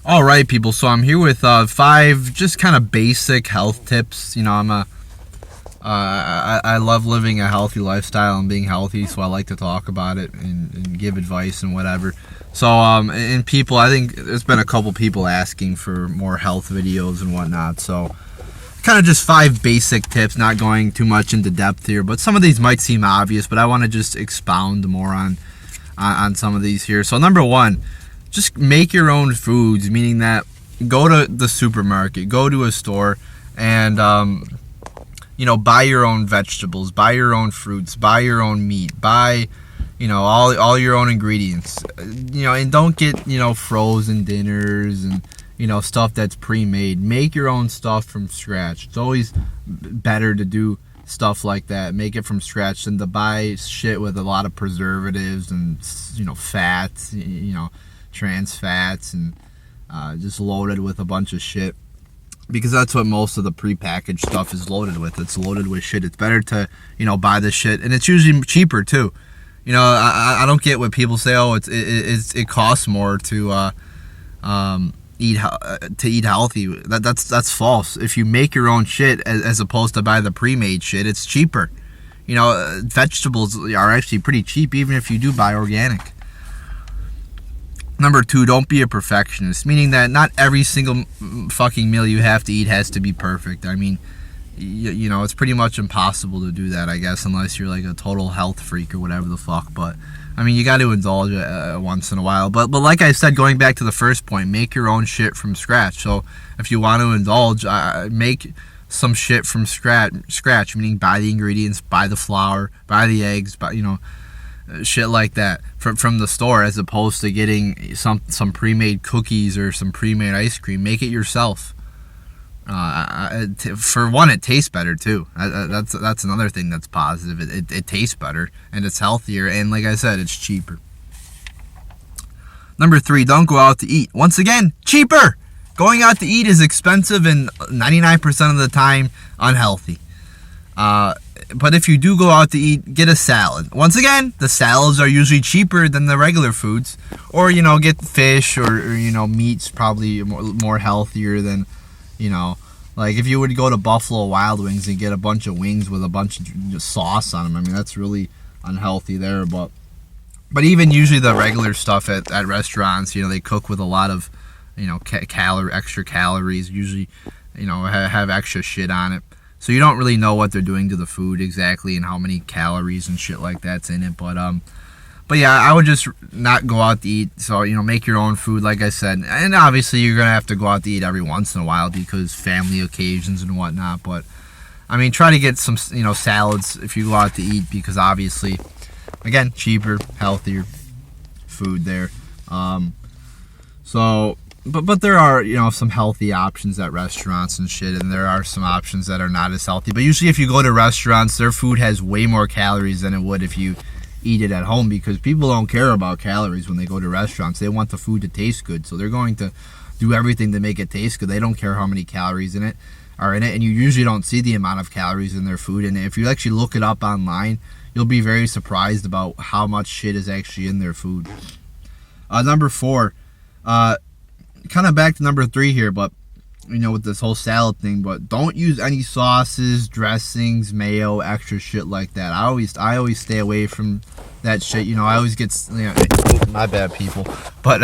All right, people. So I'm here with 5 just kind of basic health tips. I love living a healthy lifestyle and being healthy, so I like to talk about it and give advice and whatever. So and people, I think there's been a couple people asking for more health videos and whatnot. So kind of just 5 basic tips, not going too much into depth here, but some of these might seem obvious, but I want to just expound more on some of these here. So number 1. Just make your own foods, meaning that go to the supermarket, go to a store, and buy your own vegetables, buy your own fruits, buy your own meat, buy all your own ingredients, and don't get frozen dinners and stuff that's pre-made. Make your own stuff from scratch. It's always better to do stuff like that, make it from scratch, than to buy shit with a lot of preservatives and fats, trans fats, and just loaded with a bunch of shit, because that's what most of the prepackaged stuff is loaded with. It's loaded with shit. It's better to buy this shit, and it's usually cheaper too. I don't get what people say. Oh, it costs more to eat healthy. That's false. If you make your own shit as opposed to buy the pre-made shit, it's cheaper. Vegetables are actually pretty cheap even if you do buy organic. Number 2, don't be a perfectionist, meaning that not every single fucking meal you have to eat has to be perfect. I mean, it's pretty much impossible to do that, I guess, unless you're like a total health freak or whatever the fuck. But I mean, you got to indulge once in a while. But like I said, going back to the first point, make your own shit from scratch. So if you want to indulge, make some shit from scratch, meaning buy the ingredients, buy the flour, buy the eggs, shit like that from the store, as opposed to getting some pre-made cookies or some pre-made ice cream. Make it yourself. For one, it tastes better too. That's another thing that's positive. It tastes better and it's healthier, and like I said, it's cheaper. Number 3, don't go out to eat. Once again, cheaper. Going out to eat is expensive and 99% of the time unhealthy. But if you do go out to eat, get a salad. Once again, the salads are usually cheaper than the regular foods. Or, get fish or meat's probably more healthier than, like if you would go to Buffalo Wild Wings and get a bunch of wings with a bunch of sauce on them. I mean, that's really unhealthy there. But even usually the regular stuff at restaurants, they cook with a lot of, extra calories, usually, have extra shit on it. So you don't really know what they're doing to the food exactly and how many calories and shit like that's in it. But yeah, I would just not go out to eat. So, make your own food, like I said. And obviously you're going to have to go out to eat every once in a while because family occasions and whatnot. But, I mean, try to get some, salads if you go out to eat, because obviously, again, cheaper, healthier food there. But there are, some healthy options at restaurants and shit, and there are some options that are not as healthy. But usually if you go to restaurants, their food has way more calories than it would if you eat it at home, because people don't care about calories when they go to restaurants. They want the food to taste good, so they're going to do everything to make it taste good. They don't care how many calories are in it, and you usually don't see the amount of calories in their food. And if you actually look it up online, you'll be very surprised about how much shit is actually in their food. Number 4, kind of back to number 3 here, but with this whole salad thing, but don't use any sauces, dressings, mayo, extra shit like that. I always stay away from that shit. I always get, my bad, people. But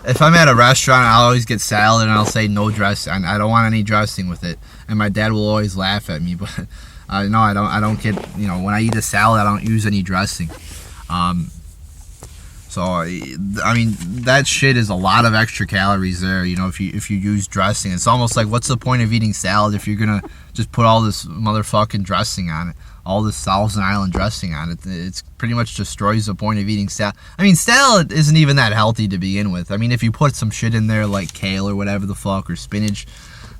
if I'm at a restaurant, I'll always get salad and I'll say no dressing. I don't want any dressing with it, and my dad will always laugh at me. But no, I don't get, when I eat a salad, I don't use any dressing. So, I mean, that shit is a lot of extra calories there, if you use dressing. It's almost like, what's the point of eating salad if you're going to just put all this motherfucking dressing on it, all this Thousand Island dressing on it? It's pretty much destroys the point of eating salad. I mean, salad isn't even that healthy to begin with. I mean, if you put some shit in there like kale or whatever the fuck, or spinach,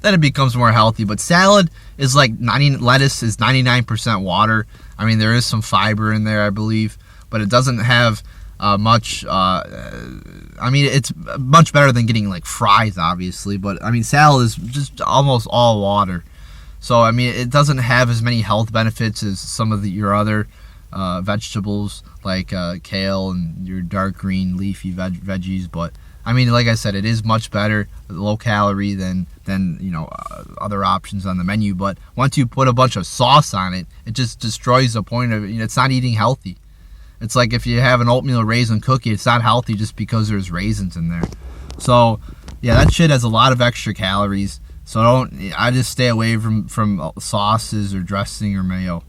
then it becomes more healthy. But salad is like, lettuce is 99% water. I mean, there is some fiber in there, I believe, but it doesn't have much. I mean, it's much better than getting like fries, obviously, but I mean, salad is just almost all water. So I mean, it doesn't have as many health benefits as some of your other vegetables like kale and your dark green leafy veggies, but I mean, like I said, it is much better, low calorie than other options on the menu. But once you put a bunch of sauce on it, it just destroys the point of it. It's not eating healthy. It's like if you have an oatmeal raisin cookie, it's not healthy just because there's raisins in there. So yeah, that shit has a lot of extra calories. So I just stay away from sauces or dressing or mayo,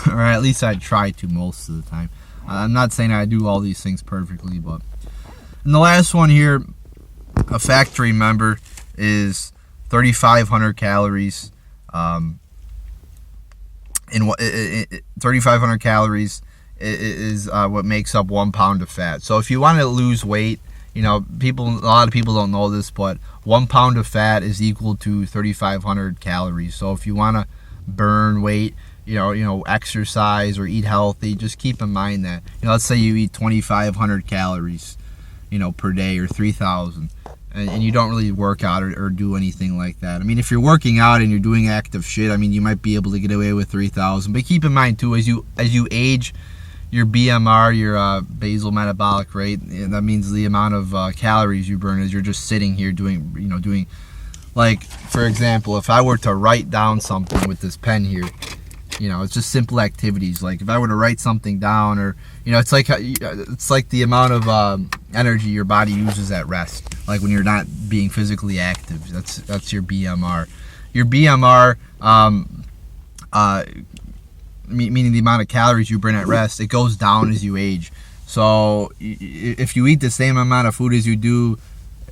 or at least I try to most of the time. I'm not saying I do all these things perfectly, but. And the last one here, a fact to remember, is 3,500 calories. 3,500 calories is what makes up 1 pound of fat. So if you want to lose weight, a lot of people don't know this, but 1 pound of fat is equal to 3,500 calories. So if you want to burn weight, exercise or eat healthy, just keep in mind that, let's say you eat 2,500 calories, per day, or 3,000, and you don't really work out or do anything like that. I mean, if you're working out and you're doing active shit, I mean, you might be able to get away with 3,000. But keep in mind too, as you age, your BMR, your basal metabolic rate, that means the amount of calories you burn as you're just sitting here doing, like, for example, if I were to write down something with this pen here, it's just simple activities. Like if I were to write something down, or it's like the amount of energy your body uses at rest, like when you're not being physically active. That's your BMR. Your BMR, meaning the amount of calories you burn at rest, it goes down as you age. So if you eat the same amount of food as you do,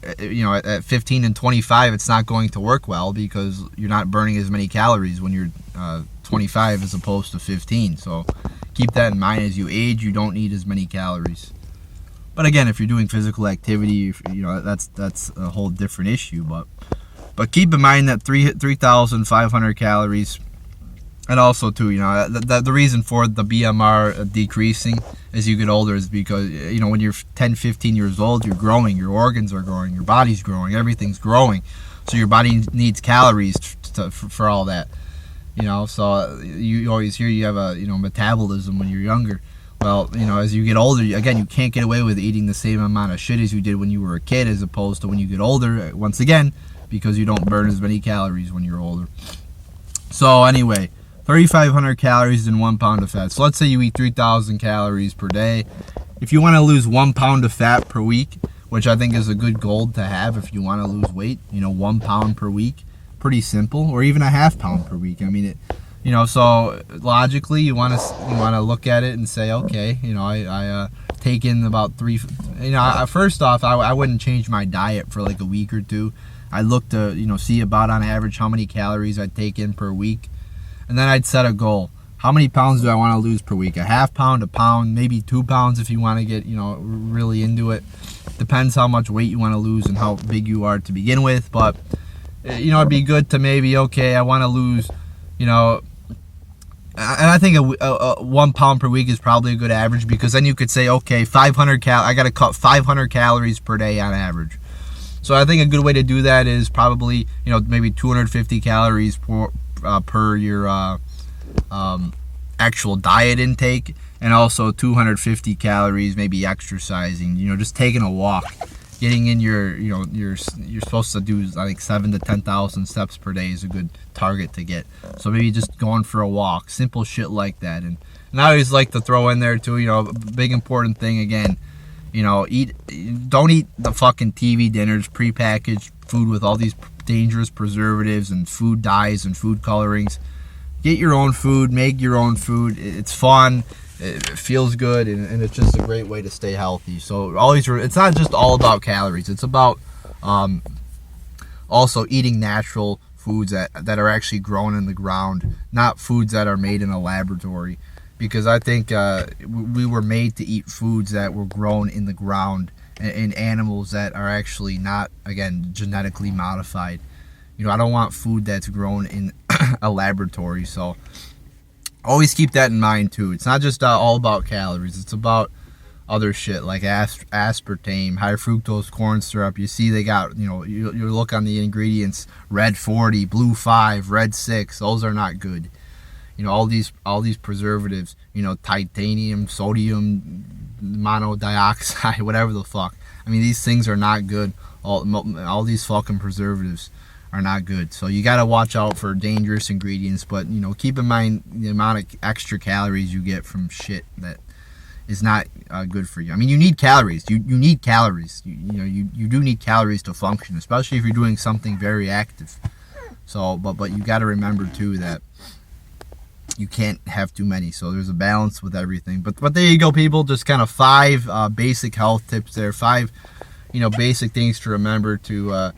at 15 and 25, it's not going to work well because you're not burning as many calories when you're 25 as opposed to 15. So keep that in mind. As you age, you don't need as many calories. But again, if you're doing physical activity, that's a whole different issue. But keep in mind that 3,500 calories. And also too, the reason for the BMR decreasing as you get older is because, when you're 10, 15 years old, you're growing, your organs are growing, your body's growing, everything's growing. So your body needs calories for all that. So you always hear you have a, metabolism when you're younger. Well, as you get older, again, you can't get away with eating the same amount of shit as you did when you were a kid, as opposed to when you get older, once again, because you don't burn as many calories when you're older. So anyway, 3,500 calories in 1 pound of fat. So let's say you eat 3,000 calories per day. If you want to lose 1 pound of fat per week, which I think is a good goal to have if you want to lose weight, 1 pound per week, pretty simple, or even a half pound per week. I mean, so logically you want to look at it and say, okay, I take in about first off, I wouldn't change my diet for like a week or two. I'd look to, see about on average how many calories I'd take in per week. And then I'd set a goal. How many pounds do I want to lose per week? A half pound, a pound, maybe 2 pounds if you want to get, really into it. Depends how much weight you want to lose and how big you are to begin with. But, it'd be good to maybe, okay, I want to lose, and I think a 1 pound per week is probably a good average, because then you could say, okay, I got to cut 500 calories per day on average. So I think a good way to do that is probably, maybe 250 calories per your actual diet intake, and also 250 calories maybe exercising, just taking a walk, getting in you're supposed to do like 7 to 10,000 steps per day is a good target to get. So maybe just going for a walk, simple shit like that. And I always like to throw in there too, a big important thing again, don't eat the fucking TV dinners, prepackaged food with all these dangerous preservatives and food dyes and food colorings. Get your own food, make your own food. It's fun, it feels good, and it's just a great way to stay healthy. So it's not just all about calories. It's about also eating natural foods that are actually grown in the ground, not foods that are made in a laboratory. Because I think we were made to eat foods that were grown in the ground, and animals that are actually not, again, genetically modified. I don't want food that's grown in a laboratory. So always keep that in mind too. It's not just all about calories. It's about other shit like aspartame, high fructose corn syrup. You see they got, you look on the ingredients, red 40, blue 5, red 6. Those are not good. All these preservatives, titanium, sodium, monodioxide, whatever the fuck. I mean, these things are not good. All these fucking preservatives are not good. So you got to watch out for dangerous ingredients, but you know, keep in mind the amount of extra calories you get from shit that is not good for you. I mean, you need calories. You need calories. You do need calories to function, especially if you're doing something very active. So, but you got to remember too that you can't have too many. So there's a balance with everything. But there you go, people. Just kind of 5 basic health tips there. 5 basic things to remember to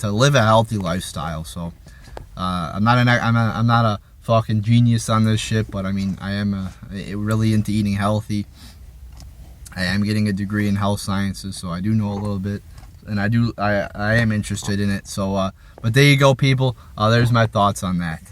live a healthy lifestyle. So I'm not a fucking genius on this shit, but I mean, I am really into eating healthy. I am getting a degree in health sciences, so I do know a little bit, and I am interested in it. So but there you go, people. There's my thoughts on that.